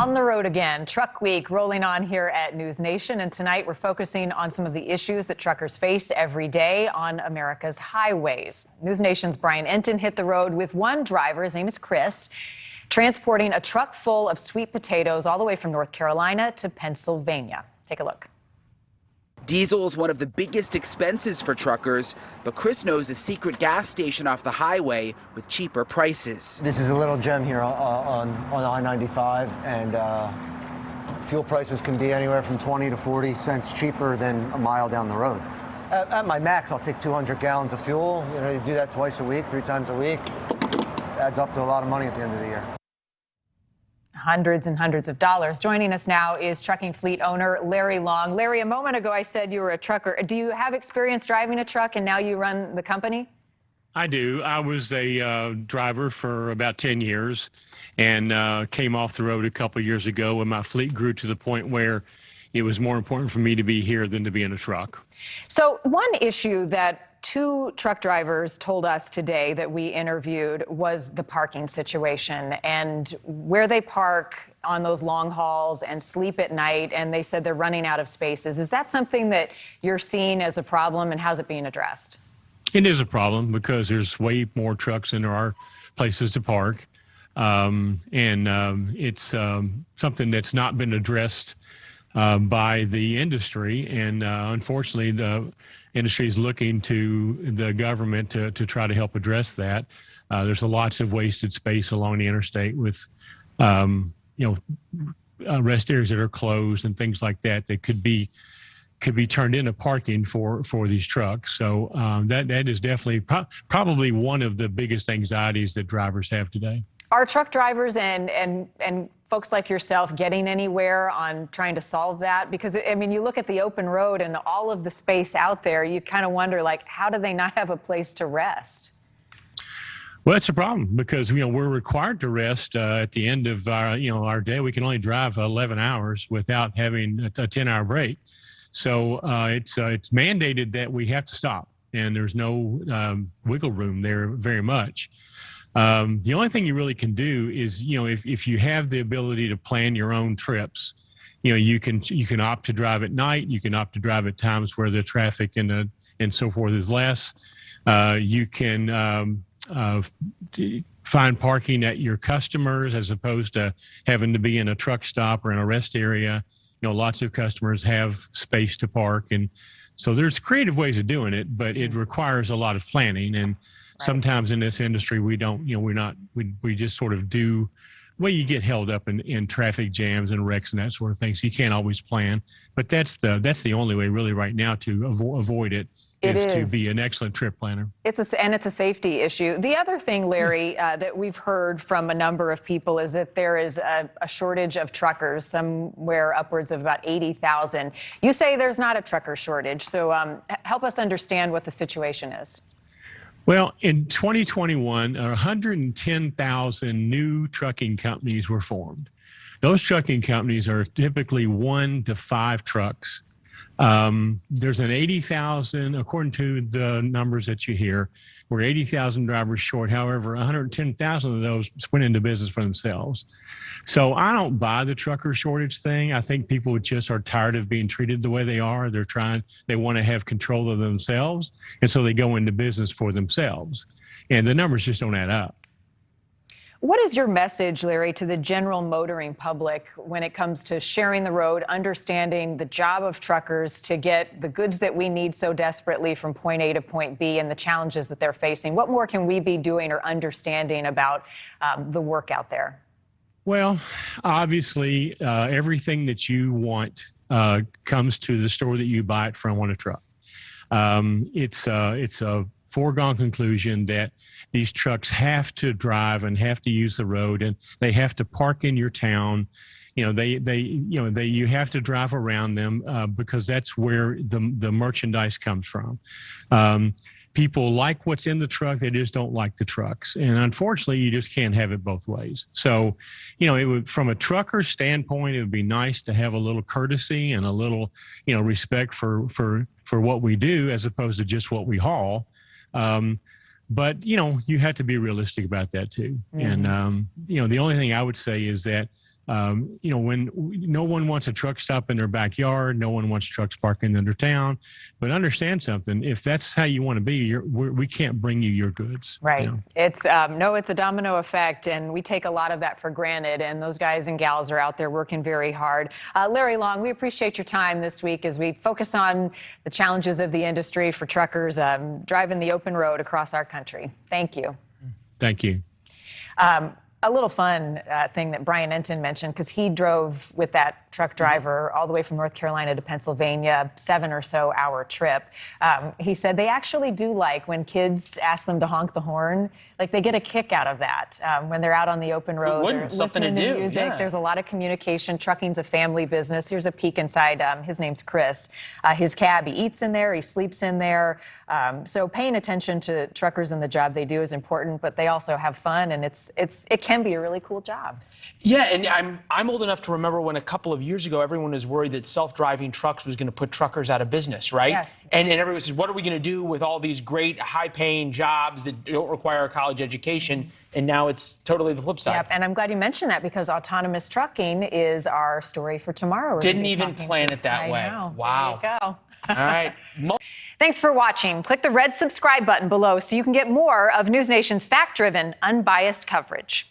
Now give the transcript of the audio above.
On the road again, Truck Week rolling on here at NewsNation, and tonight we're focusing on some of the issues that truckers face every day on America's highways. NewsNation's Brian Enton hit the road with one driver, his name is Chris, transporting a truck full of sweet potatoes all the way from North Carolina to Pennsylvania. Take a look. Diesel is one of the biggest expenses for truckers, but Chris knows a secret gas station off the highway with cheaper prices. This is a little gem here on I-95, and fuel prices can be anywhere from 20 to 40 cents cheaper than a mile down the road. At my max, I'll take 200 gallons of fuel. You know, you do that twice a week, 3 times a week. Adds up to a lot of money at the end of the year. Hundreds and hundreds of dollars. Joining us now is trucking fleet owner Larry Long. Larry, a moment ago I said you were a trucker. Do you have experience driving a truck and now you run the company? I do. I was a driver for about 10 years and came off the road a couple years ago when my fleet grew to the point where it was more important for me to be here than to be in a truck. So one issue that 2 truck drivers told us today that we interviewed was the parking situation and where they park on those long hauls and sleep at night, and they said they're running out of spaces. Is that something that you're seeing as a problem, and how's it being addressed? It is a problem because there's way more trucks than there are places to park. It's something that's not been addressed by the industry, and unfortunately the industry is looking to the government to try to help address that. There's lots of wasted space along the interstate with rest areas that are closed and things like that that could be turned into parking for these trucks. So that is definitely probably one of the biggest anxieties that drivers have today. Are truck drivers and folks like yourself getting anywhere on trying to solve that? Because, I mean, you look at the open road and all of the space out there, you kind of wonder, like, how do they not have a place to rest? Well, it's a problem because, we're required to rest at the end of our day. We can only drive 11 hours without having a 10-hour break. So it's mandated that we have to stop, and there's no wiggle room there very much. The only thing you really can do is, if you have the ability to plan your own trips, you can opt to drive at night. You can opt to drive at times where the traffic and so forth is less. You can find parking at your customers as opposed to having to be in a truck stop or in a rest area. Lots of customers have space to park, and so there's creative ways of doing it, but it requires a lot of planning. And sometimes in this industry, we don't, we just sort of do, well, you get held up in traffic jams and wrecks and that sort of thing. So you can't always plan, but that's the only way really right now to avoid it. Is to be an excellent trip planner. It's a safety issue. The other thing, Larry, that we've heard from a number of people is that there is a shortage of truckers, somewhere upwards of about 80,000. You say there's not a trucker shortage, so help us understand what the situation is. Well, in 2021, 110,000 new trucking companies were formed. Those trucking companies are typically 1 to 5 trucks. There's an 80,000, according to the numbers that you hear, we're 80,000 drivers short. However, 110,000 of those went into business for themselves. So I don't buy the trucker shortage thing. I think people just are tired of being treated the way they are. They want to have control of themselves. And so they go into business for themselves. And the numbers just don't add up. What is your message, Larry, to the general motoring public when it comes to sharing the road, understanding the job of truckers to get the goods that we need so desperately from point A to point B and the challenges that they're facing? What more can we be doing or understanding about the work out there? Well, obviously, everything that you want comes to the store that you buy it from on a truck. It's a foregone conclusion that these trucks have to drive and have to use the road, and they have to park in your town. You have to drive around them because that's where the merchandise comes from. People like what's in the truck, they just don't like the trucks. And unfortunately, you just can't have it both ways. So, from a trucker standpoint, it would be nice to have a little courtesy and a little, respect for what we do as opposed to just what we haul. But, you have to be realistic about that too. Mm-hmm. And, the only thing I would say is that When no one wants a truck stop in their backyard, no one wants trucks parking in their town. But understand something: if that's how you want to be, we can't bring you your goods. Right. You know? It's it's a domino effect, and we take a lot of that for granted. And those guys and gals are out there working very hard. Larry Long, we appreciate your time this week as we focus on the challenges of the industry for truckers driving the open road across our country. Thank you. Thank you. A little fun thing that Brian Enton mentioned, because he drove with that truck driver all the way from North Carolina to Pennsylvania, 7 or so hour trip. He said they actually do like when kids ask them to honk the horn, like they get a kick out of that when they're out on the open road. They're listening to music. Yeah. There's a lot of communication. Trucking's a family business. Here's a peek inside. His name's Chris. His cab, he eats in there, he sleeps in there. So paying attention to truckers and the job they do is important, but they also have fun, and it can be a really cool job. Yeah, and I'm old enough to remember when a couple of years ago everyone was worried that self-driving trucks was going to put truckers out of business, right? Yes. And everyone says, what are we going to do with all these great high-paying jobs that don't require a college education? And now it's totally the flip side. Yep, and I'm glad you mentioned that, because autonomous trucking is our story for tomorrow. Didn't even plan it that way. I know. Wow. There you go. All right. Thanks for watching. Click the red subscribe button below so you can get more of NewsNation's fact-driven, unbiased coverage.